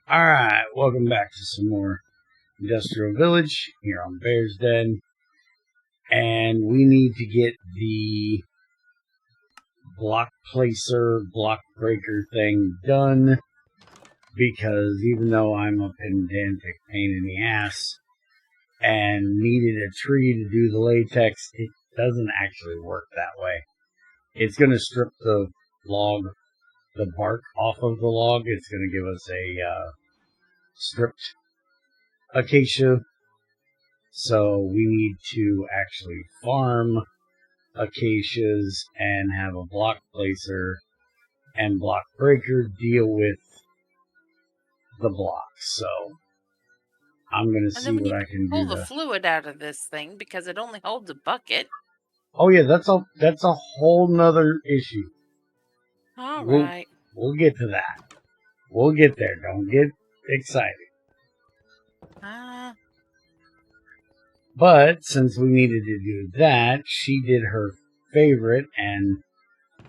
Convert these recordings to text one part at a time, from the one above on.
Alright, welcome back to some more Industrial Village here on Bear's Den. And we need to get the block placer, block breaker thing done. Because even though I'm a pedantic pain in the ass and needed a tree to do the latex, it doesn't actually work that way. It's going to strip the bark off of the log. It's going to give us a stripped acacia. So we need to actually farm acacias and have a block placer and block breaker deal with the blocks. So I'm going to see what I can do. Pull the fluid out of this thing because it only holds a bucket. Oh yeah, that's a whole nother issue. All right. We'll get to that. We'll get there. Don't get excited. But since we needed to do that, she did her favorite and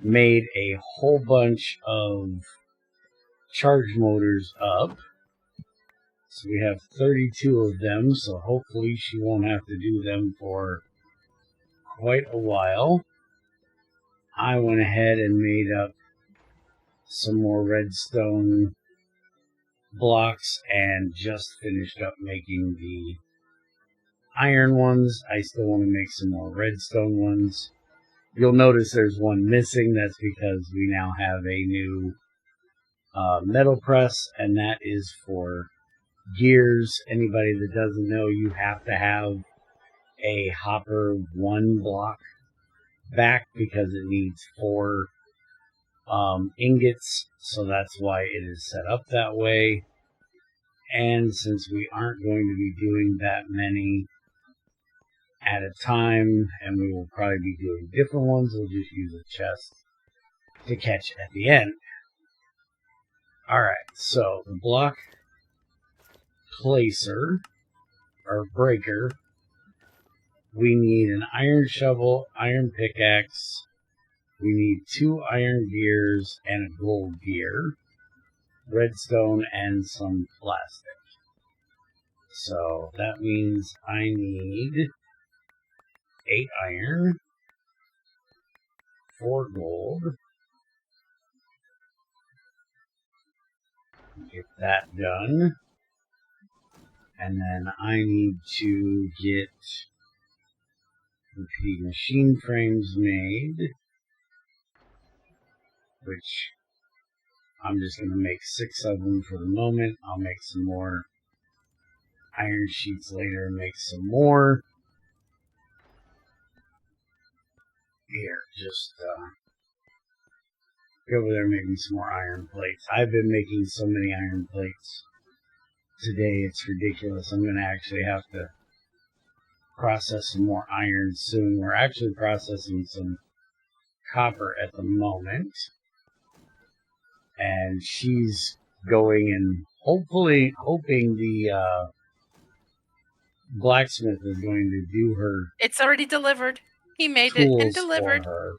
made a whole bunch of charge motors up. So we have 32 of them, so hopefully she won't have to do them for quite a while. I went ahead and made up some more redstone blocks and just finished up making the iron ones. I still want to make some more redstone ones. You'll notice there's one missing. That's because we now have a new metal press, and that is for gears. Anybody that doesn't know, you have to have a hopper 1 block back because it needs 4 ingots, so that's why it is set up that way. And since we aren't going to be doing that many at a time, and we will probably be doing different ones, we'll just use a chest to catch at the end. Alright, so the block placer, or breaker, we need an iron shovel, iron pickaxe, we need 2 iron gears and a gold gear, redstone, and some plastic. So that means I need 8 iron, 4 gold. Get that done. And then I need to get the machine frames made, which I'm just going to make 6 of them for the moment. I'll make some more iron sheets later and make some more. Here, just go over there and make me some more iron plates. I've been making so many iron plates today, it's ridiculous. I'm going to actually have to process some more iron soon. We're actually processing some copper at the moment. And she's going and hopefully hoping the blacksmith is going to do her. It's already delivered. He made it and delivered. For her.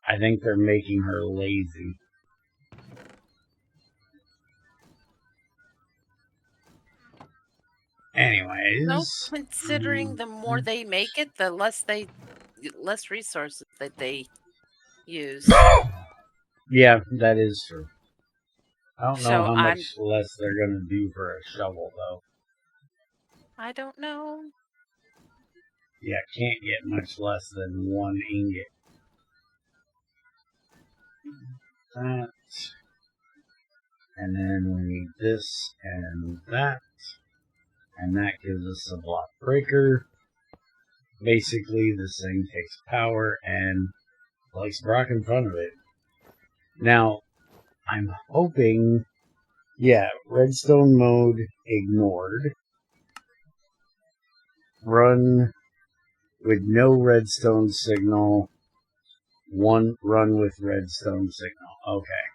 I think they're making her lazy. Anyways. No, considering the more they make it, the less resources that they use. Yeah, that is true. I don't know how much less they're going to do for a shovel, though. I don't know. Yeah, can't get much less than 1 ingot. That. And then we need this and that. And that gives us a block breaker. Basically, this thing takes power and places rock in front of it. Now, I'm hoping, yeah, redstone mode ignored. Run with no redstone signal. Run with redstone signal. Okay.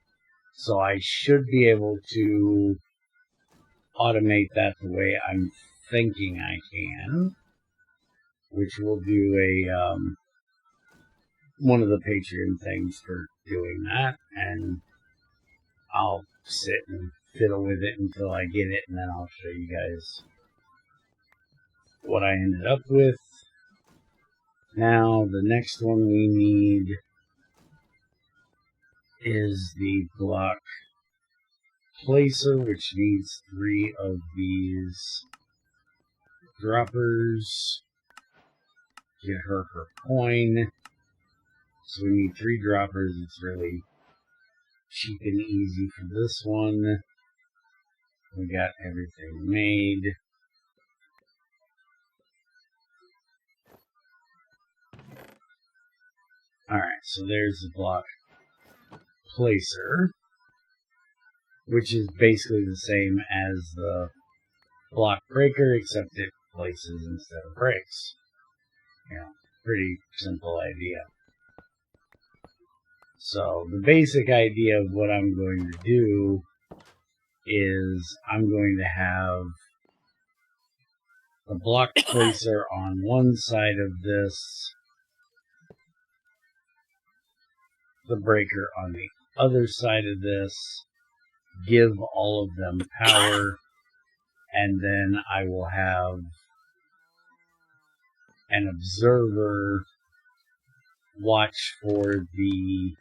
So I should be able to automate that the way I'm thinking I can. Which will do a one of the Patreon things for doing that. And I'll sit and fiddle with it until I get it, and then I'll show you guys what I ended up with. Now, the next one we need is the block placer, which needs 3 of these droppers. Get her coin. So we need 3 droppers. It's really cheap and easy for this one. We got everything made. Alright, so there's the block placer, which is basically the same as the block breaker, except it places instead of breaks. You know, pretty simple idea. So the basic idea of what I'm going to do is I'm going to have the block placer on one side of this, the breaker on the other side of this, give all of them power, and then I will have an observer watch for the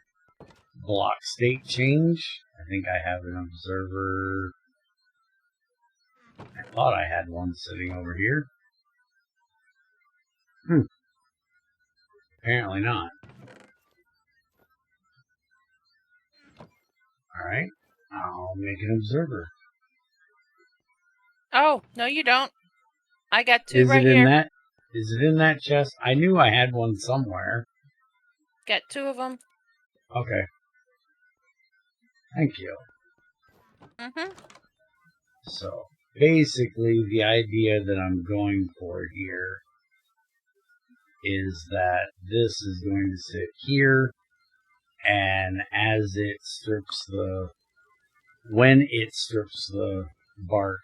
block state change. I think I have an observer. I thought I had one sitting over here. Apparently not. Alright, I'll make an observer. Oh, no you don't. I got 2 Is right it in here. that? Is it in that chest? I knew I had one somewhere. Got 2 of them. Okay. Thank you. So, basically, the idea that I'm going for here is that this is going to sit here, and as it strips when it strips the bark,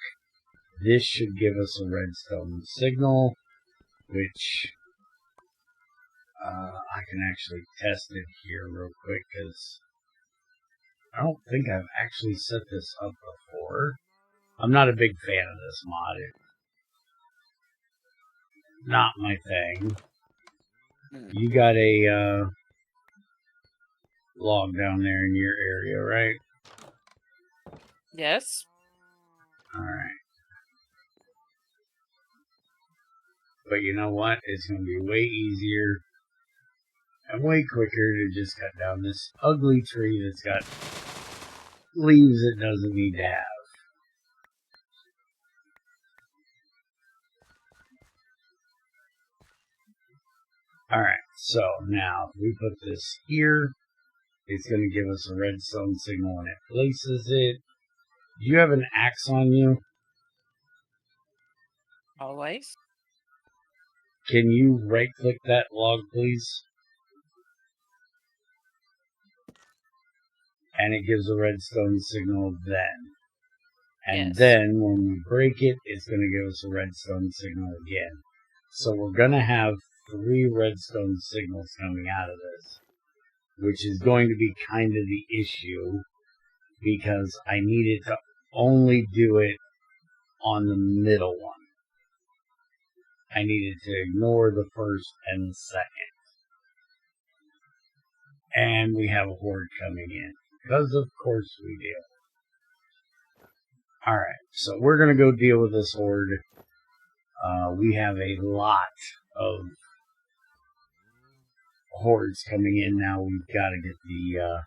this should give us a redstone signal, which I can actually test it here real quick, because I don't think I've actually set this up before. I'm not a big fan of this mod. It's not my thing. You got a log down there in your area, right? Yes. Alright. But you know what? It's going to be way easier and way quicker to just cut down this ugly tree that's got leaves it doesn't need to have. Alright, so now if we put this here, it's going to give us a redstone signal when it places it. Do you have an axe on you? Always. Can you right-click that log, please? And it gives a redstone signal then. And Yes. then when we break it, it's going to give us a redstone signal again. So we're going to have 3 redstone signals coming out of this, which is going to be kind of the issue, because I needed to only do it on the middle one. I needed to ignore the first and the second. And we have a horde coming in, because of course we do. Alright, so we're going to go deal with this horde. We have a lot of hordes coming in now. We've got to get the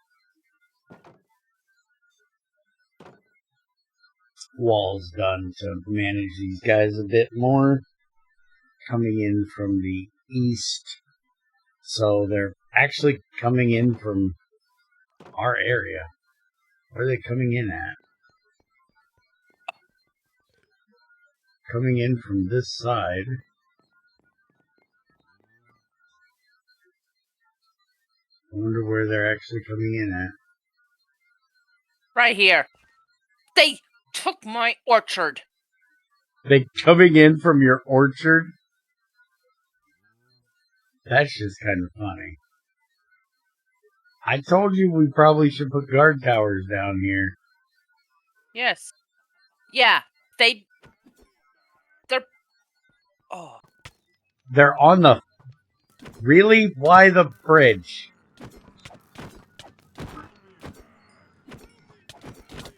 walls done to manage these guys a bit more. Coming in from the east. So they're actually coming in from our area. Where are they coming in at? Coming in from this side. I wonder where they're actually coming in at. Right here. They took my orchard. They coming in from your orchard? That's just kind of funny. I told you we probably should put guard towers down here. Yes. Yeah. They're. Oh. They're on the... Really? Why the fridge?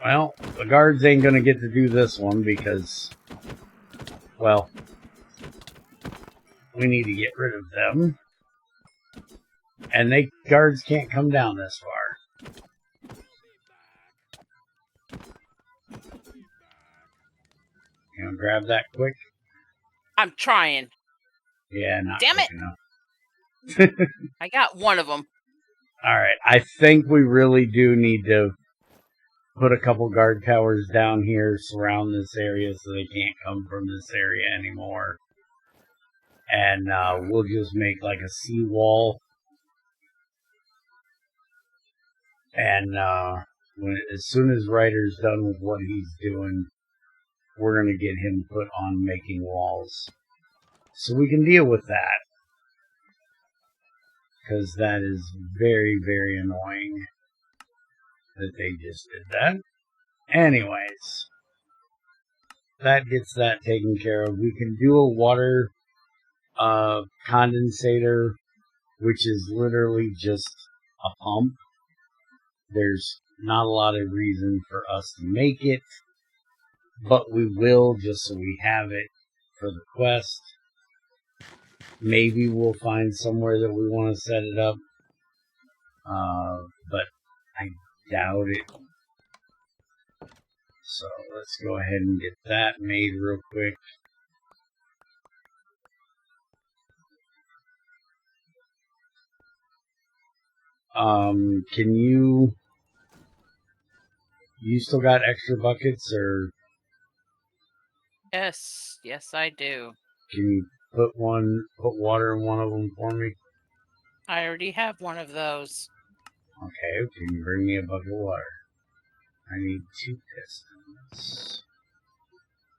Well, the guards ain't gonna get to do this one because, well, we need to get rid of them. And guards can't come down this far. You know, grab that quick. I'm trying. Yeah, not Damn quick it. enough. I got one of them. Alright, I think we really do need to put a couple guard towers down here, surround this area so they can't come from this area anymore. And we'll just make like a seawall. And as soon as Ryder's done with what he's doing, we're going to get him put on making walls. So we can deal with that. Because that is very, very annoying that they just did that. Anyways, that gets that taken care of. We can do a water condensator, which is literally just a pump. There's not a lot of reason for us to make it, but we will just so we have it for the quest. Maybe we'll find somewhere that we want to set it up, but I doubt it. So let's go ahead and get that made real quick. Can you still got extra buckets, or? Yes, I do. Can you put water in one of them for me? I already have one of those. Okay, can you bring me a bucket of water? I need 2 pistons.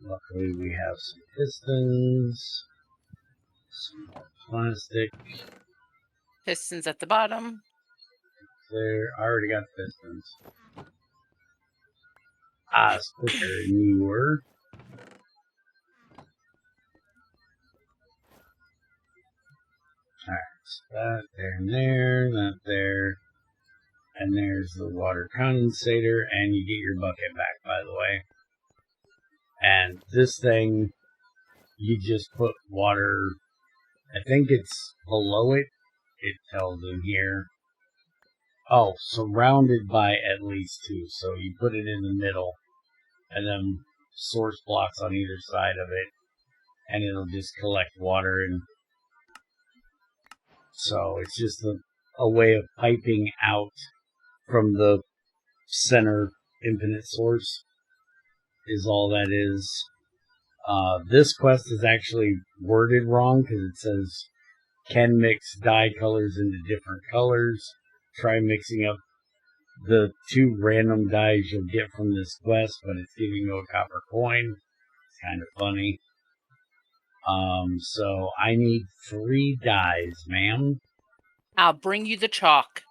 Luckily we have some pistons. Some more plastic. Pistons at the bottom. There, I already got pistons. I was quicker than you were. Alright, so that there and there, that there. And there's the water condensator, and you get your bucket back, by the way. And this thing, you just put water, I think it's below it, it tells in here. Oh, surrounded by at least 2, so you put it in the middle, and then source blocks on either side of it, and it'll just collect water. And so it's just a way of piping out from the center infinite source is all that is. This quest is actually worded wrong because it says can mix dye colors into different colors. Try mixing up the 2 random dyes you'll get from this quest, but it's giving you a copper coin. It's kind of funny. So I need 3 dyes, ma'am. I'll bring you the chalk.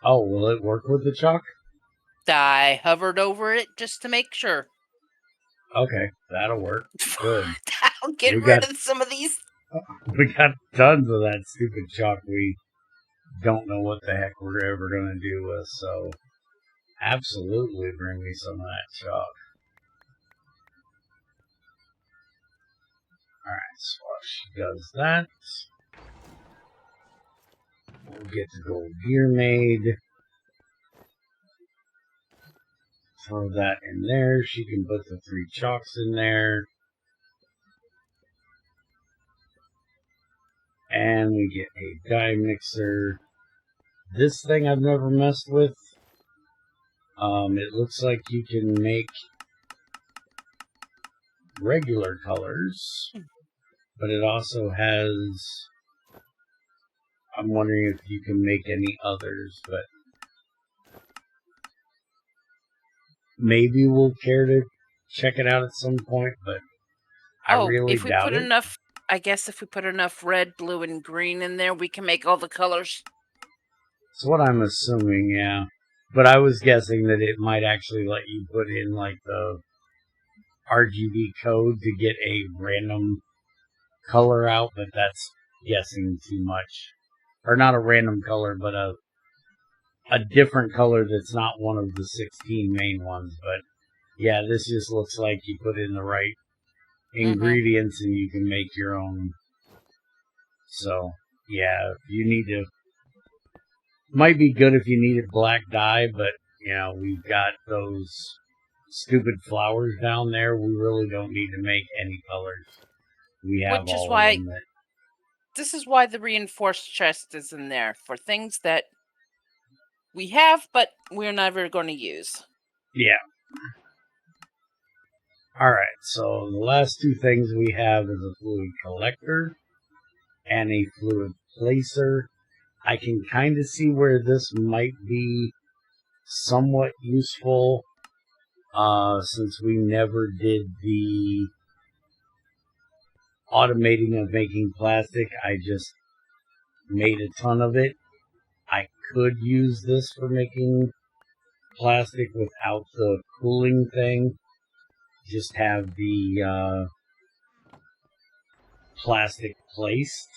Oh, will it work with the chalk? I hovered over it just to make sure. Okay, that'll work. Good. I'll get rid of some of these. We got tons of that stupid chalk we don't know what the heck we're ever going to do with, so absolutely bring me some of that chalk. Alright, so while she does that, we'll get the gold gear made. Throw that in there. She can put the 3 chalks in there. And we get a dye mixer. This thing I've never messed with. It looks like you can make regular colors, but it also has, I'm wondering if you can make any others, but maybe we'll care to check it out at some point, but I really if we doubt put it. enough, I guess if we put enough red, blue, and green in there, we can make all the colors. That's what I'm assuming, yeah. But I was guessing that it might actually let you put in like the RGB code to get a random color out, but that's guessing too much. Or not a random color, but a different color that's not one of the 16 main ones. But yeah, this just looks like you put in the right ingredients and you can make your own. So yeah, if you need to, might be good if you needed black dye, but you know, we've got those stupid flowers down there. We really don't need to make any colors. We have Which is all why of them that. this is why the reinforced chest is in there for things that we have, but we're never going to use. Yeah. Alright, so the last two things we have is a fluid collector and a fluid placer. I can kind of see where this might be somewhat useful, since we never did the automating of making plastic. I just made a ton of it. I could use this for making plastic without the cooling thing. Just have the plastic placed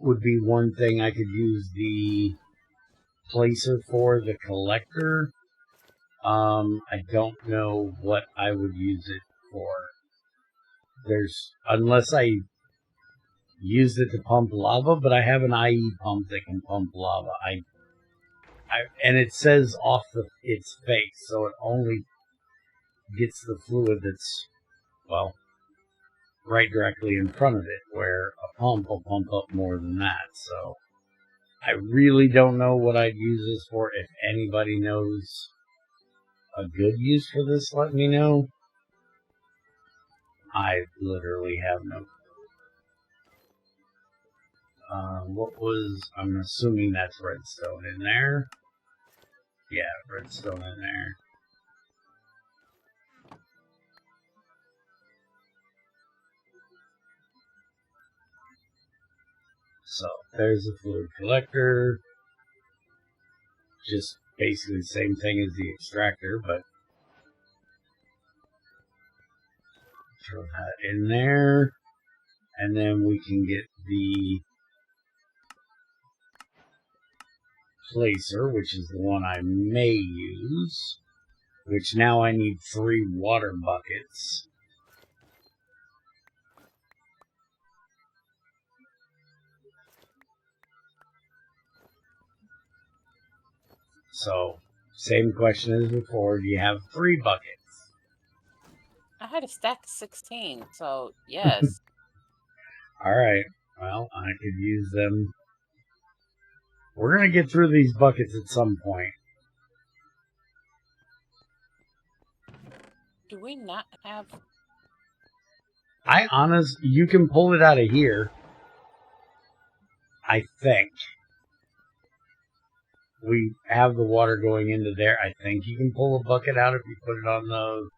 would be one thing I could use the placer for. The collector, I don't know what I would use it for. Unless I used it to pump lava, but I have an IE pump that can pump lava. And it says off its face, so it only gets the fluid that's, well, right directly in front of it, where a pump will pump up more than that. So I really don't know what I'd use this for. If anybody knows a good use for this, let me know. I literally have no. I'm assuming that's redstone in there. Yeah, redstone in there. So there's the fluid collector. Just basically the same thing as the extractor, but throw that in there. And then we can get the placer, which is the one I may use. Which now I need 3 water buckets. So, same question as before. Do you have 3 buckets? I had a stack of 16, so yes. Alright, well, I could use them. We're going to get through these buckets at some point. Do we not have... You can pull it out of here. I think. We have the water going into there. I think you can pull a bucket out if you put it on the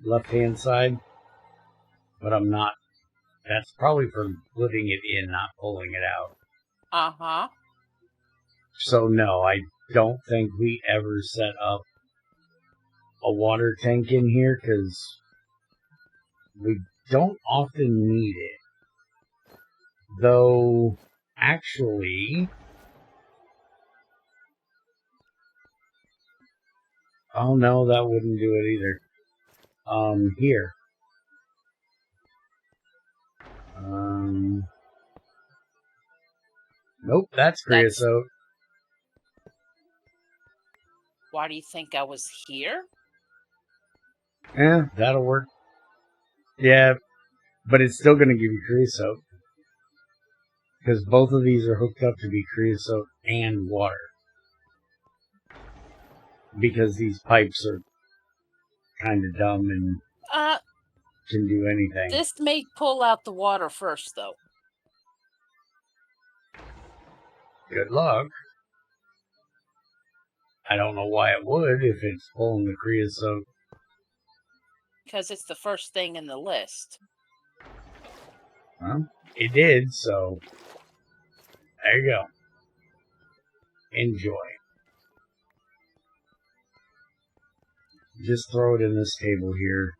left-hand side. But I'm not. That's probably for putting it in, not pulling it out. Uh-huh. So no, I don't think we ever set up a water tank in here because we don't often need it. Though, actually... Oh no, that wouldn't do it either. Here. Nope, that's creosote. Why do you think I was here? Yeah, that'll work. Yeah, but it's still going to give you creosote. Because both of these are hooked up to be creosote and water. Because these pipes are kind of dumb and can do anything. This may pull out the water first, though. Good luck. I don't know why it would if it's pulling the creosote. Because it's the first thing in the list. Well, it did, so there you go. Enjoy. just throw it in this table here.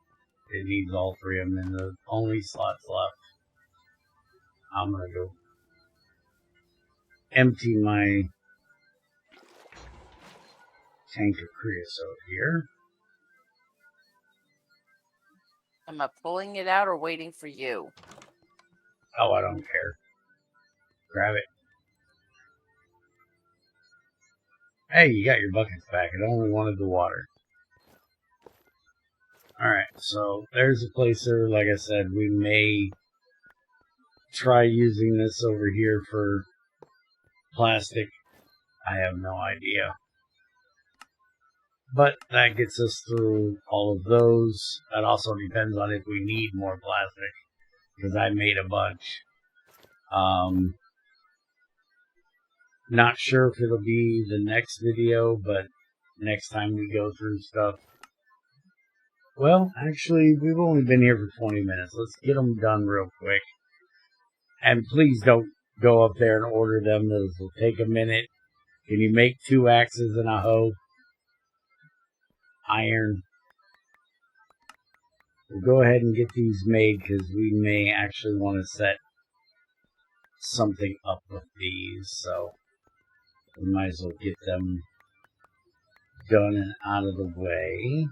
It needs all three of them, and the only slots left. I'm gonna go empty my tank of creosote here. Am I pulling it out or waiting for you? Oh, I don't care. Grab it. Hey, you got your buckets back. It only wanted the water. Alright, so there's a placer. Like I said, we may try using this over here for plastic. I have no idea. But that gets us through all of those. That also depends on if we need more plastic, because I made a bunch. Not sure if it'll be the next video, but next time we go through stuff. Well, actually, we've only been here for 20 minutes. Let's get them done real quick. And please don't go up there and order them. Those will take a minute. Can you make 2 axes and a hoe? Iron. We'll go ahead and get these made, because we may actually want to set something up with these. So we might as well get them done and out of the way.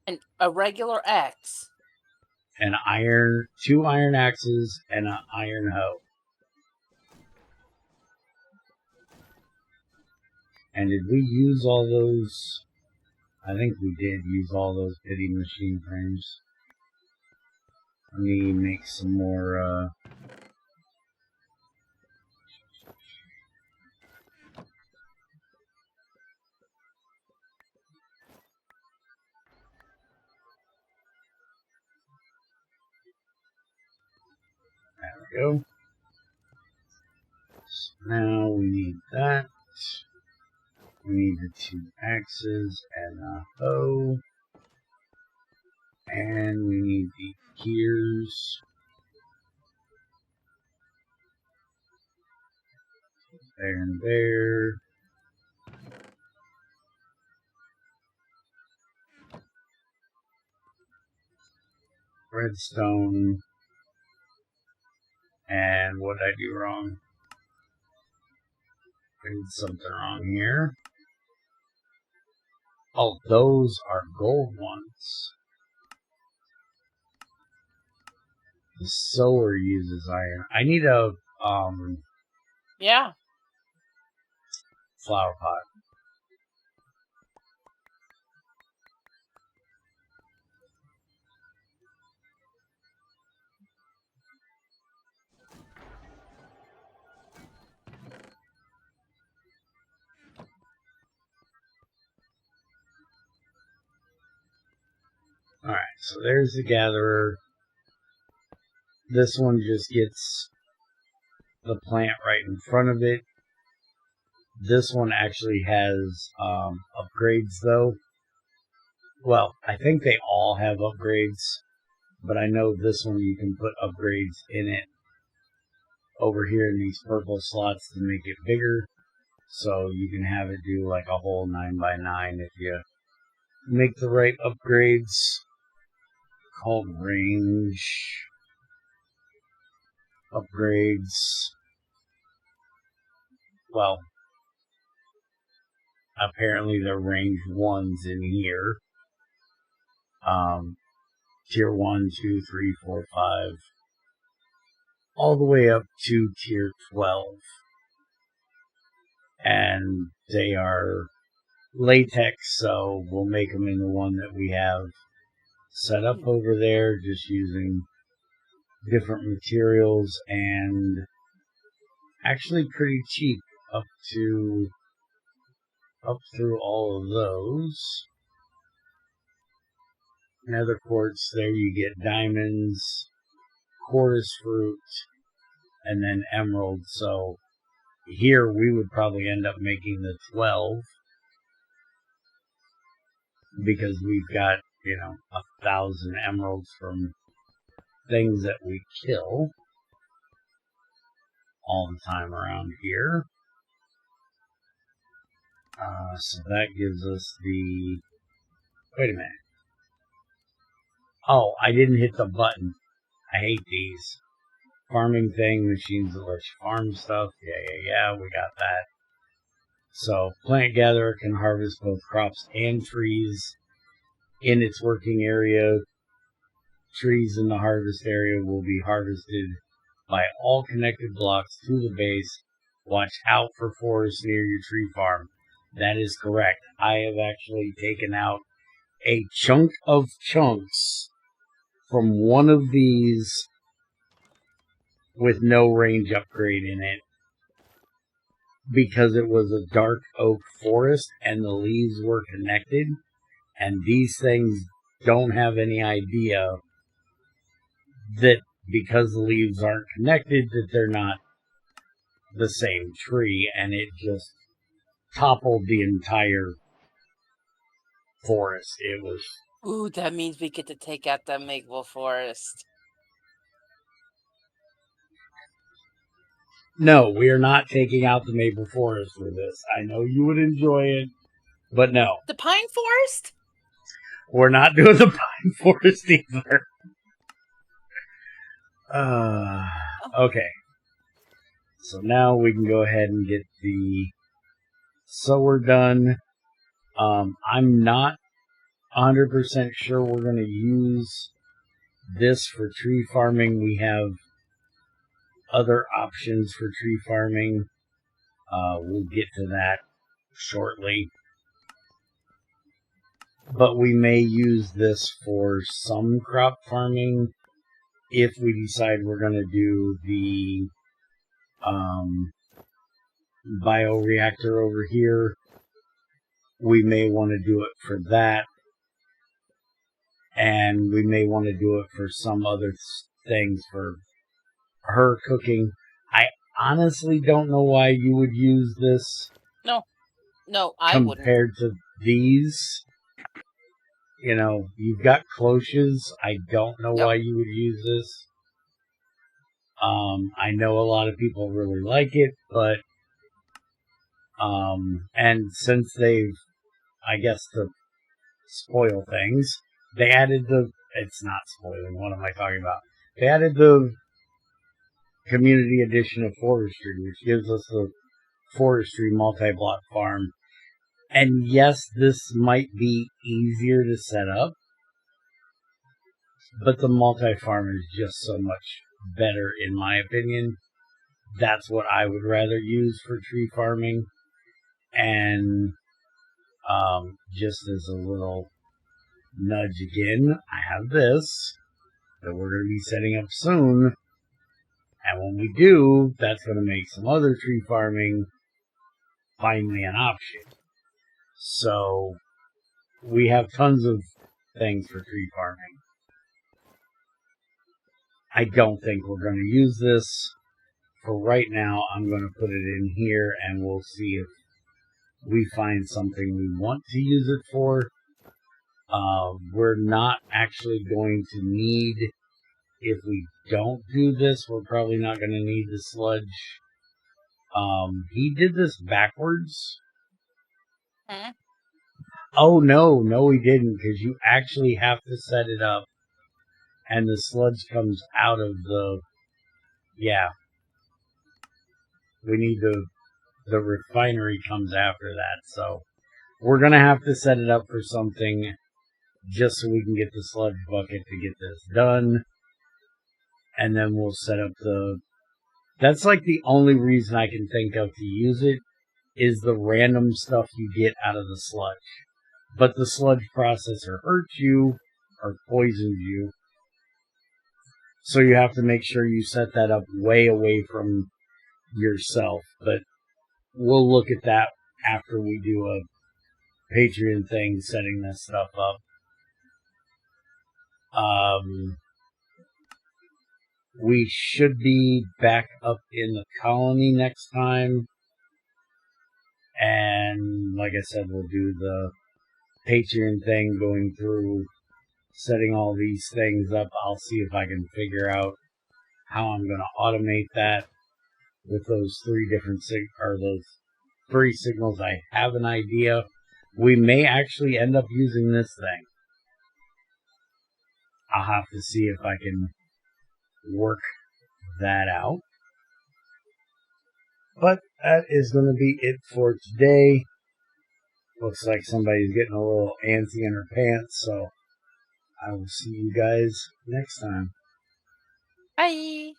And a regular axe. An iron, 2 iron axes, and an iron hoe. And did we use all those? I think we did use all those pity machine frames. Let me make some more, there we go. So now we need that. We need the 2 axes and a hoe. And we need the gears. There and there. Redstone. And what did I do wrong? I did something wrong here. Oh, those are gold ones. The sower uses iron. I need a Yeah. flower pot. Alright, so there's the gatherer. This one just gets the plant right in front of it. This one actually has upgrades though. Well, I think they all have upgrades, but I know this one you can put upgrades in it over here in these purple slots to make it bigger. So you can have it do like a whole 9x9 if you make the right upgrades. Called range upgrades. Well, apparently they're range 1s in here. Tier 1, 2, 3, 4, 5. All the way up to tier 12. And they are latex, so we'll make them in the one that we have set up over there, just using different materials, and actually pretty cheap up through all of those. Nether quartz, there you get diamonds, chorus fruit, and then emerald. So here we would probably end up making the 12 because we've got, 1,000 emeralds from things that we kill all the time around here. So that gives us the... Wait a minute. Oh, I didn't hit the button. I hate these. Farming thing, machines that let you farm stuff. Yeah, we got that. So, plant gatherer can harvest both crops and trees in its working area. Trees in the harvest area will be harvested by all connected blocks to the base. Watch out for forests near your tree farm. That is correct. I have actually taken out a chunk of chunks from one of these with no range upgrade in it because it was a dark oak forest and the leaves were connected, and these things don't have any idea that because the leaves aren't connected that they're not the same tree, and it just toppled the entire forest. It was... Ooh, that means we get to take out the maple forest. No, we are not taking out the maple forest for this. I know you would enjoy it, but no. The pine forest? We're not doing the pine forest either. Okay. So now we can go ahead and get the sower done. I'm not 100% sure we're going to use this for tree farming. We have other options for tree farming. We'll get to that shortly. But we may use this for some crop farming if we decide we're going to do the bioreactor over here. We may want to do it for that, and we may want to do it for some other things for her cooking. I honestly don't know why you would use this. No, I wouldn't. Compared to these. You know, you've got cloches. I don't know why you would use this. I know a lot of people really like it, but and since they've, I guess, to spoil things, they added the... It's not spoiling. What am I talking about? They added the community edition of forestry, which gives us a forestry multi-block farm. And yes, this might be easier to set up, but the multi-farm is just so much better in my opinion. That's what I would rather use for tree farming. And just as a little nudge again, I have this that we're going to be setting up soon. And when we do, that's going to make some other tree farming finally an option. So we have tons of things for tree farming. I don't think we're going to use this. For right now, I'm going to put it in here, and we'll see if we find something we want to use it for. We're not actually going to need, if we don't do this, we're probably not going to need the sludge. He did this backwards. Hmm? Oh, no, he didn't, because you actually have to set it up, and the sludge comes out of the... Yeah. We need the refinery comes after that, so we're going to have to set it up for something just so we can get the sludge bucket to get this done, and then we'll set up the... That's like the only reason I can think of to use it, is the random stuff you get out of the sludge. But the sludge processor hurts you, or poisons you, so you have to make sure you set that up way away from yourself. But we'll look at that after we do a Patreon thing setting this stuff up. We should be back up in the colony next time. And like I said, we'll do the Patreon thing, going through setting all these things up. I'll see if I can figure out how I'm going to automate that with those 3 different those free signals. I have an idea. We may actually end up using this thing. I'll have to see if I can work that out. But that is going to be it for today. Looks like somebody's getting a little antsy in her pants, so I will see you guys next time. Bye.